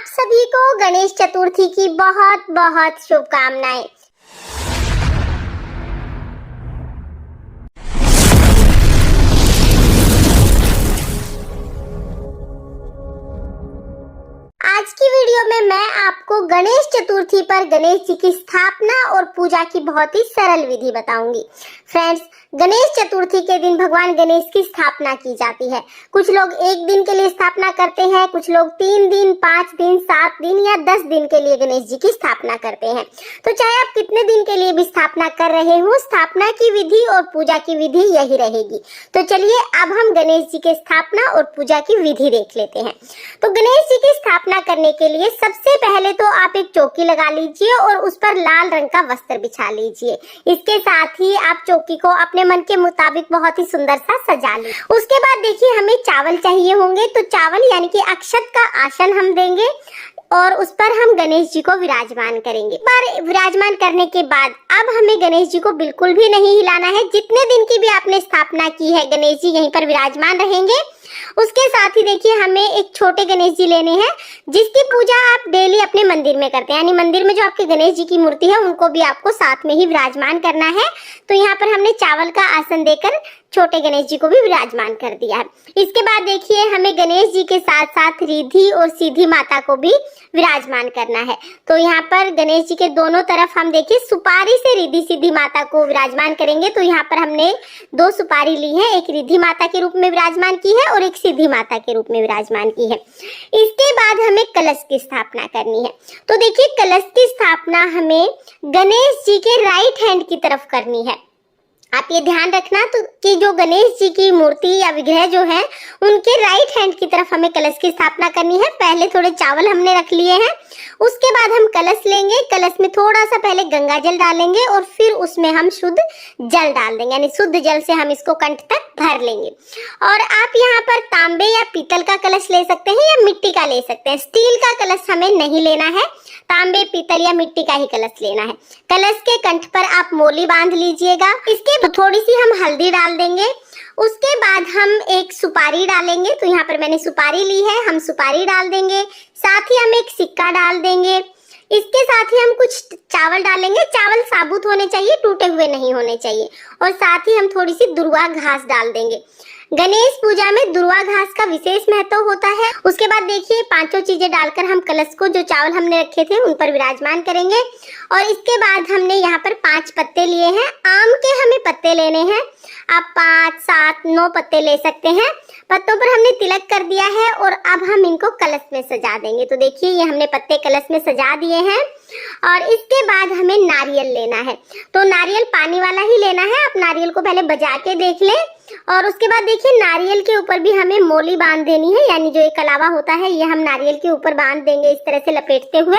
आप सभी को गणेश चतुर्थी की बहुत बहुत शुभकामनाएं। आज की वीडियो में मैं आपको गणेश चतुर्थी पर गणेश जी की स्थापना और पूजा की बहुत ही सरल विधि बताऊंगी। फ्रेंड्स, गणेश चतुर्थी के दिन भगवान गणेश की स्थापना की जाती है। कुछ लोग एक दिन के लिए स्थापना करते हैं, कुछ लोग 3 दिन, 5 दिन, 7 दिन या 10 दिन के लिए गणेश जी की स्थापना करते हैं। तो चाहे आप कितने दिन के लिए भी स्थापना कर रहे हो, स्थापना की विधि और पूजा की विधि यही रहेगी। तो चलिए अब हम गणेश जी के स्थापना और पूजा की विधि देख लेते हैं। तो गणेश जी की स्थापना करने के लिए सबसे पहले तो आप एक चौकी लगा लीजिए और उस पर लाल रंग का वस्त्र बिछा लीजिए। इसके साथ ही आप चौकी को अपने मन के मुताबिक बहुत ही सुंदर सा सजा लीजिए। उसके बाद देखिए हमें चावल चाहिए होंगे, तो चावल यानी कि अक्षत का आसन हम देंगे और उस पर हम गणेश जी को विराजमान करेंगे। पर विराजमान करने के बाद अब हमें गणेश जी को बिल्कुल भी नहीं हिलाना है। जितने दिन की भी आपने स्थापना की है, गणेश जी यहीं पर विराजमान रहेंगे। उसके साथ ही देखिए हमें एक छोटे गणेश जी लेने हैं, जिसकी पूजा आप डेली अपने मंदिर में करते हैं, यानी मंदिर में जो आपके गणेश जी की मूर्ति है उनको भी आपको साथ में ही विराजमान करना है। तो यहाँ पर हमने चावल का आसन देकर छोटे गणेश जी को भी विराजमान कर दिया है। इसके बाद देखिए हमें गणेश जी के साथ साथ रिद्धि और सीधी माता को भी विराजमान करना है। तो यहाँ पर गणेश जी के दोनों तरफ हम देखिए सुपारी से रिद्धि सीधी माता को विराजमान करेंगे। तो यहाँ पर हमने 2 सुपारी ली है, एक रिद्धि माता के रूप में विराजमान की है और एक सीधी माता के रूप में विराजमान की है। इसके बाद हमें कलश की स्थापना करनी है। तो देखिए कलश की स्थापना हमें गणेश जी के राइट हैंड की तरफ करनी है। आप ये ध्यान रखना तो कि जो गणेश जी की मूर्ति या विग्रह जो है उनके राइट हैंड की तरफ हमें कलश की स्थापना करनी है। पहले थोड़े चावल हमने रख लिए हैं, उसके बाद हम कलश लेंगे। कलश में थोड़ा सा पहले गंगा जल डालेंगे और फिर उसमें हम शुद्ध जल डाल देंगे, यानी शुद्ध जल से हम इसको कंठ तक भर लेंगे। और आप यहाँ पर तांबे या पीतल का कलश ले सकते हैं या मिट्टी का ले सकते हैं। स्टील का कलश हमें नहीं लेना है, तांबे, पीतल या मिट्टी का ही कलश लेना है। कलश के कंठ पर आप मोली बांध लीजिएगा। इसके थोड़ी सी हम हल्दी डाल देंगे। उसके बाद हम एक सुपारी डालेंगे। तो यहाँ पर मैंने सुपारी ली है, हम सुपारी डाल देंगे। साथ ही हम एक सिक्का डाल देंगे। इसके साथ ही हम कुछ चावल डालेंगे। चावल साबुत होने चाहिए, टूटे हुए नहीं होने चाहिए। और साथ ही हम थोड़ी सी दुर्वा घास डाल देंगे। गणेश पूजा में दुर्वा घास का विशेष महत्व होता है। उसके बाद देखिए 5 चीजें डालकर हम कलश को, जो चावल हमने रखे थे, उन पर विराजमान करेंगे। और इसके बाद हमने यहाँ पर 5 पत्ते लिए हैं। आम के हमें पत्ते लेने हैं। आप 5, 7, 9 पत्ते ले सकते हैं। पत्तों पर हमने तिलक कर दिया है और अब हम इनको कलश में सजा देंगे। तो देखिए ये हमने पत्ते कलश में सजा दिए हैं। और इसके बाद हमें नारियल लेना है। तो नारियल पानी वाला ही लेना है। आप नारियल को पहले बजा के देख लें। और उसके बाद देखिए नारियल के ऊपर भी हमें मोली बांध देनी है, यानी जो एक कलावा होता है ये हम नारियल के ऊपर बांध देंगे इस तरह से लपेटते हुए।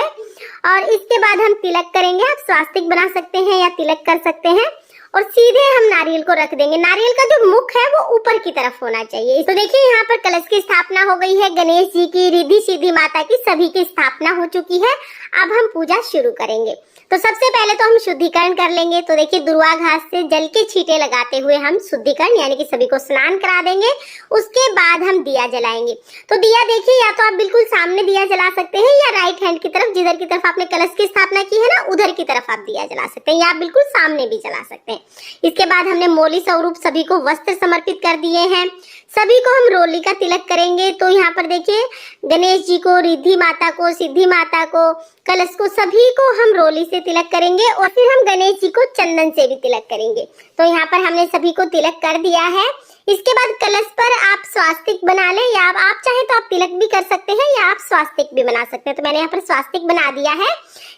और इसके बाद हम तिलक करेंगे। आप स्वास्तिक बना सकते हैं या तिलक कर सकते हैं। और सीधे हम नारियल को रख देंगे। नारियल का जो मुख है वो ऊपर की तरफ होना चाहिए। तो देखिए यहाँ पर कलश की स्थापना हो गई है। गणेश जी की, रिद्धि सीधी माता की, सभी की स्थापना हो चुकी है। अब हम पूजा शुरू करेंगे। तो सबसे पहले तो हम शुद्धिकरण कर लेंगे। तो देखिए दुर्वा घास से जल के छींटे लगाते हुए हम शुद्धिकरण यानी कि सभी को स्नान करा देंगे। उसके बाद हम दिया जलाएंगे। तो दिया देखिए या तो आप बिल्कुल सामने दिया जला सकते हैं या राइट हैंड की तरफ, जिधर की तरफ आपने कलश की स्थापना की है ना, उधर की तरफ आप दिया जला सकते हैं, या आप बिल्कुल सामने भी जला सकते हैं। इसके बाद हमने मोली स्वरूप सभी को वस्त्र समर्पित कर दिए हैं। सभी को हम रोली का तिलक करेंगे। तो यहाँ पर देखिए गणेश जी को, रिद्धि माता को, सिद्धि माता को, कलश को, सभी को हम रोली से तिलक करेंगे। और फिर हम गणेश जी को चंदन से भी तिलक करेंगे। तो यहाँ पर हमने सभी को तिलक कर दिया है। इसके बाद कलश पर आप स्वास्तिक बना लें, या आप चाहे तो आप तिलक भी कर सकते हैं या आप स्वास्तिक भी बना सकते हैं। तो मैंने यहाँ पर स्वास्तिक बना दिया है।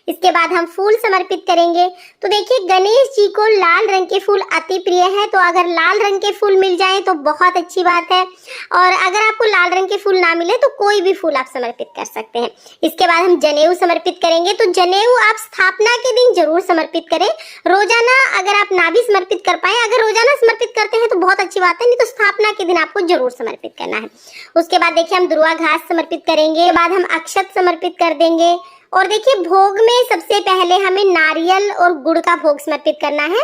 इसके बाद हम फूल समर्पित करेंगे। तो देखिए गणेश जी को लाल रंग के फूल अति प्रिय है, तो अगर लाल रंग के फूल मिल जाए तो बहुत अच्छी बात है। और अगर आपको लाल रंग के फूल ना मिले तो कोई भी फूल आप समर्पित कर सकते हैं। इसके बाद हम जनेऊ समर्पित करेंगे। तो जनेऊ आप स्थापना के दिन जरूर समर्पित करें। रोजाना अगर आप ना भी समर्पित कर पाए, अगर रोजाना समर्पित करते हैं तो बहुत अच्छी बात है, नहीं तो स्थापना के दिन आपको जरूर समर्पित करना है। उसके बाद देखिए हम दुर्वा घास समर्पित करेंगे। बाद हम अक्षत समर्पित कर देंगे। और देखिए भोग में सबसे पहले हमें नारियल और गुड़ का भोग समर्पित करना है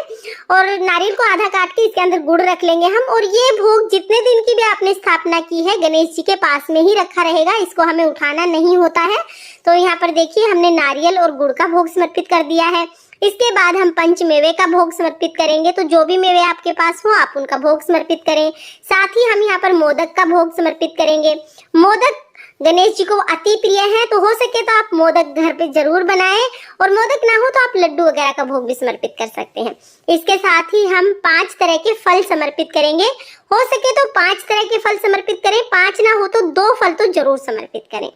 और नारियल को आधा काट के इसके अंदर गुड़ रख लेंगे हम। और ये भोग जितने दिन की भी आपने स्थापना की है गणेश जी के पास में ही रखा रहेगा, इसको हमें उठाना नहीं होता है। तो यहाँ पर देखिए हमने नारियल और गुड़ का भोग समर्पित कर दिया है। इसके बाद हम पंच मेवे का भोग समर्पित करेंगे, तो जो भी मेवे आपके पास हो आप उनका भोग समर्पित करें। साथ ही हम यहाँ पर मोदक का भोग समर्पित करेंगे। मोदक गणेश जी को अति प्रिय है, तो हो सके तो आप मोदक घर पे जरूर बनाएं और मोदक ना हो तो आप लड्डू वगैरह का भोग भी समर्पित कर सकते हैं। इसके साथ ही हम 5 तरह के फल समर्पित करेंगे। हो सके तो 5 तरह के फल समर्पित करें, 5 ना हो तो 2 फल तो जरूर समर्पित करें।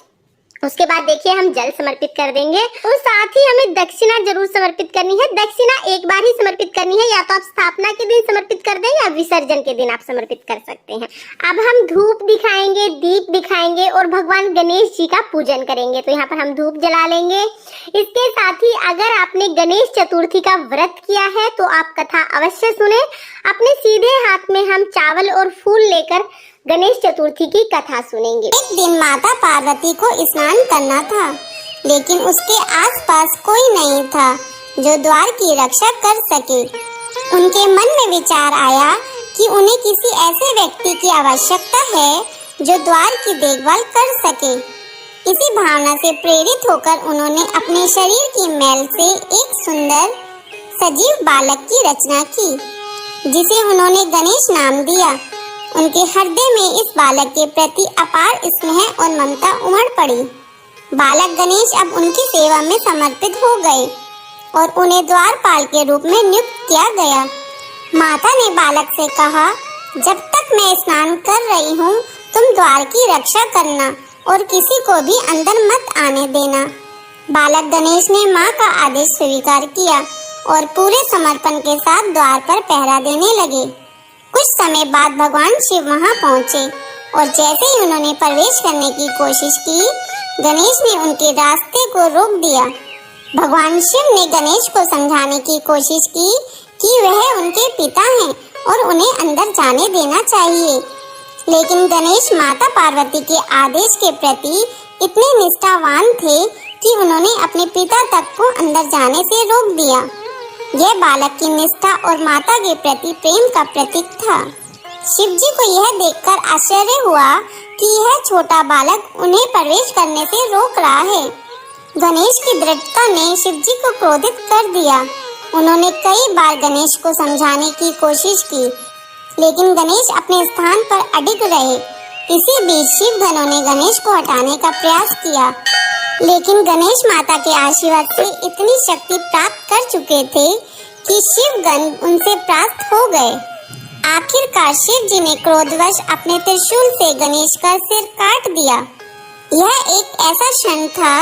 उसके बाद देखिए हम जल समर्पित कर देंगे और साथ ही हमें दक्षिणा जरूर समर्पित करनी है। दक्षिणा एक बार ही समर्पित करनी है, या तो आप स्थापना के दिन समर्पित कर दें या विसर्जन के दिन आप समर्पित कर सकते हैं। अब हम धूप दिखाएंगे, दीप दिखाएंगे और भगवान गणेश जी का पूजन करेंगे। तो यहाँ पर हम धूप जला लेंगे। इसके साथ ही अगर आपने गणेश चतुर्थी का व्रत किया है तो आप कथा अवश्य सुने। अपने सीधे हाथ में हम चावल और फूल लेकर गणेश चतुर्थी की कथा सुनेंगे। एक दिन माता पार्वती को स्नान करना था, लेकिन उसके आसपास कोई नहीं था जो द्वार की रक्षा कर सके। उनके मन में विचार आया कि उन्हें किसी ऐसे व्यक्ति की आवश्यकता है जो द्वार की देखभाल कर सके। इसी भावना से प्रेरित होकर उन्होंने अपने शरीर की मैल से एक सुंदर सजीव बालक की रचना की, जिसे उन्होंने गणेश नाम दिया। उनके हृदय में इस बालक के प्रति अपार स्नेह और ममता उमड़ पड़ी। बालक गणेश अब उनकी सेवा में समर्पित हो गए और उन्हें द्वारपाल के रूप में नियुक्त किया गया। माता ने बालक से कहा, जब तक मैं स्नान कर रही हूँ तुम द्वार की रक्षा करना और किसी को भी अंदर मत आने देना। बालक गणेश ने माँ का आदेश स्वीकार किया और पूरे समर्पण के साथ द्वार पर पहरा देने लगे। कुछ समय बाद भगवान शिव वहां पहुंचे और जैसे ही उन्होंने प्रवेश करने की कोशिश की, गणेश ने उनके रास्ते को रोक दिया। भगवान शिव ने गणेश को समझाने की कोशिश की कि वह उनके पिता हैं और उन्हें अंदर जाने देना चाहिए, लेकिन गणेश माता पार्वती के आदेश के प्रति इतने निष्ठावान थे कि उन्होंने अपने पिता तक को अंदर जाने से रोक दिया। यह बालक की निष्ठा और माता के प्रति प्रेम का प्रतीक था। शिव जी को यह देखकर आश्चर्य हुआ कि यह छोटा बालक उन्हें प्रवेश करने से रोक रहा है। गणेश की दृढ़ता ने शिव जी को क्रोधित कर दिया। उन्होंने कई बार गणेश को समझाने की कोशिश की, लेकिन गणेश अपने स्थान पर अडिग रहे। इसी बीच शिव गणों ने गणेश को हटाने का प्रयास किया, लेकिन गणेश माता के आशीर्वाद से इतनी शक्ति प्राप्त कर चुके थे कि शिव गण उनसे प्राप्त हो गए। आखिरकार शिव जी ने क्रोधवश अपने त्रिशूल से गणेश का सिर काट दिया। यह एक ऐसा क्षण था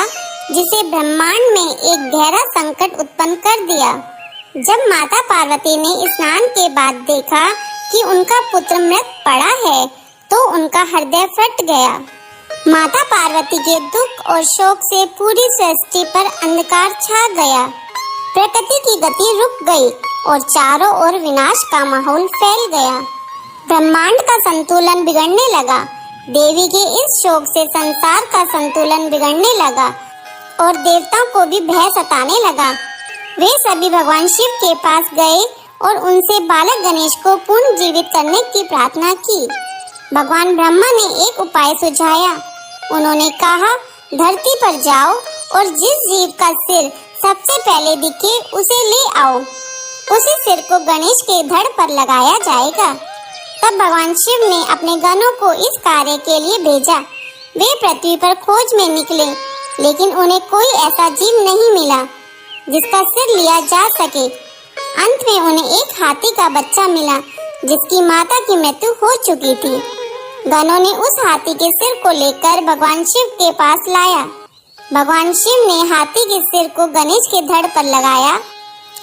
जिसे ब्रह्मांड में एक गहरा संकट उत्पन्न कर दिया। जब माता पार्वती ने स्नान के बाद देखा कि उनका पुत्र मृत पड़ा है, तो उनका हृदय फट गया। माता पार्वती के दुख और शोक से पूरी सृष्टि पर अंधकार छा गया। प्रकृति की गति रुक गई और चारों ओर विनाश का माहौल फैल गया। ब्रह्मांड का संतुलन बिगड़ने लगा। देवी के इस शोक से संसार का संतुलन बिगड़ने लगा और देवताओं को भी भय सताने लगा। वे सभी भगवान शिव के पास गए और उनसे बालक गणेश को पुनः जीवित करने की प्रार्थना की। भगवान ब्रह्मा ने एक उपाय सुझाया। उन्होंने कहा, धरती पर जाओ और जिस जीव का सिर सबसे पहले दिखे उसे ले आओ। उसी सिर को गणेश के धड़ पर लगाया जाएगा। तब भगवान शिव ने अपने गणों को इस कार्य के लिए भेजा। वे पृथ्वी पर खोज में निकले, लेकिन उन्हें कोई ऐसा जीव नहीं मिला जिसका सिर लिया जा सके। अंत में उन्हें एक हाथी का बच्चा मिला जिसकी माता की मृत्यु हो चुकी थी। गणों ने उस हाथी के सिर को लेकर भगवान शिव के पास लाया। भगवान शिव ने हाथी के सिर को गणेश के धड़ पर लगाया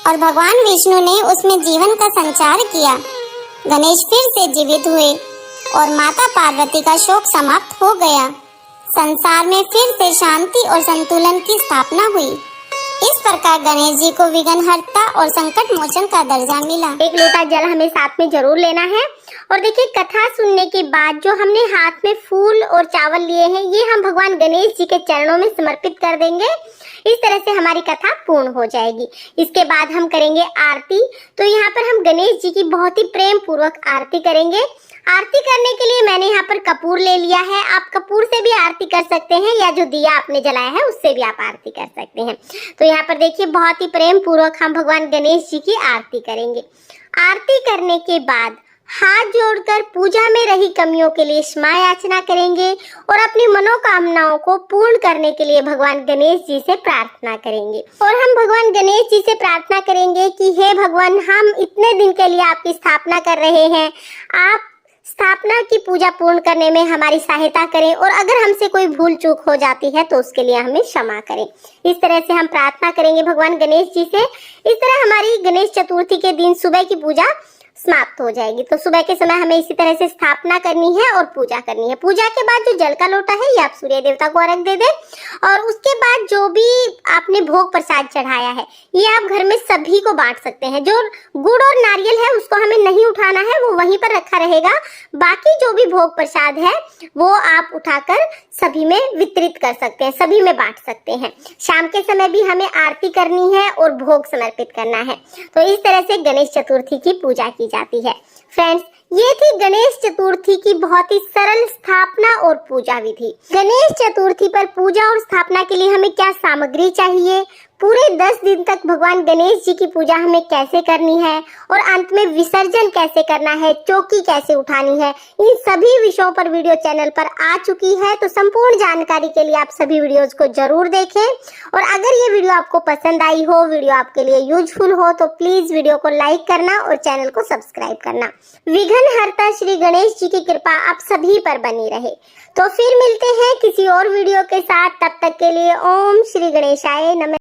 और भगवान विष्णु ने उसमें जीवन का संचार किया। गणेश फिर से जीवित हुए और माता पार्वती का शोक समाप्त हो गया। संसार में फिर से शांति और संतुलन की स्थापना हुई। इस प्रकार गणेश जी को विघ्नहर्ता और संकट मोचन का दर्जा मिला। एक लोटा जल हमें साथ में जरूर लेना है। और देखिए, कथा सुनने के बाद जो हमने हाथ में फूल और चावल लिए हैं, ये हम भगवान गणेश जी के चरणों में समर्पित कर देंगे। इस तरह से हमारी कथा पूर्ण हो जाएगी। इसके बाद हम करेंगे आरती। तो यहाँ पर हम गणेश जी की बहुत ही प्रेम पूर्वक आरती करेंगे। आरती करने के लिए मैंने यहाँ पर कपूर ले लिया है। आप कपूर से भी आरती कर सकते हैं, या जो दिया आपने जलाया है उससे भी आप आरती कर सकते हैं। तो यहाँ पर देखिए, बहुत ही प्रेम पूर्वक हम भगवान गणेश जी की आरती करेंगे। आरती करने के बाद हाथ जोड़कर पूजा में रही कमियों के लिए क्षमा याचना करेंगे और अपनी मनोकामनाओं को पूर्ण करने के लिए भगवान गणेश जी से प्रार्थना करेंगे। और हम भगवान गणेश जी से प्रार्थना करेंगे कि हे भगवान, हम इतने दिन के लिए आपकी स्थापना कर रहे हैं, आप स्थापना की पूजा पूर्ण करने में हमारी सहायता करें, और अगर हमसे कोई भूल चूक हो जाती है तो उसके लिए हमें क्षमा करें। इस तरह से हम प्रार्थना करेंगे भगवान गणेश जी से। इस तरह हमारी गणेश चतुर्थी के दिन सुबह की पूजा समाप्त हो जाएगी। तो सुबह के समय हमें इसी तरह से स्थापना करनी है और पूजा करनी है। पूजा के बाद जो जल का लोटा है ये आप सूर्य देवता को अर्घ दे दें, और उसके बाद जो भी आपने भोग प्रसाद चढ़ाया है ये आप घर में सभी को बांट सकते हैं। जो गुड़ और नारियल है उसको हमें नहीं उठाना है, वो वहीं पर रखा रहेगा। बाकी जो भी भोग प्रसाद है वो आप उठाकर सभी में वितरित कर सकते हैं, सभी में बांट सकते हैं। शाम के समय भी हमें आरती करनी है और भोग समर्पित करना है। तो इस तरह से गणेश चतुर्थी की पूजा की जाती है। फ्रेंड्स, ये थी गणेश चतुर्थी की बहुत ही सरल स्थापना और पूजा विधि। गणेश चतुर्थी पर पूजा और स्थापना के लिए हमें क्या सामग्री चाहिए, पूरे 10 दिन तक भगवान गणेश जी की पूजा हमें कैसे करनी है, और अंत में विसर्जन कैसे करना है, चौकी कैसे उठानी है, इन सभी विषयों पर वीडियो चैनल पर आ चुकी है। तो संपूर्ण जानकारी के लिए आप सभी वीडियोस को जरूर देखें। और अगर ये वीडियो आपको पसंद आई हो, वीडियो आपके लिए यूजफुल हो, तो प्लीज वीडियो को लाइक करना और चैनल को सब्सक्राइब करना। विघ्नहर्ता श्री गणेश जी की कृपा आप सभी पर बनी रहे। तो फिर मिलते हैं किसी और वीडियो के साथ। तब तक के लिए ओम श्री गणेशाय नमः।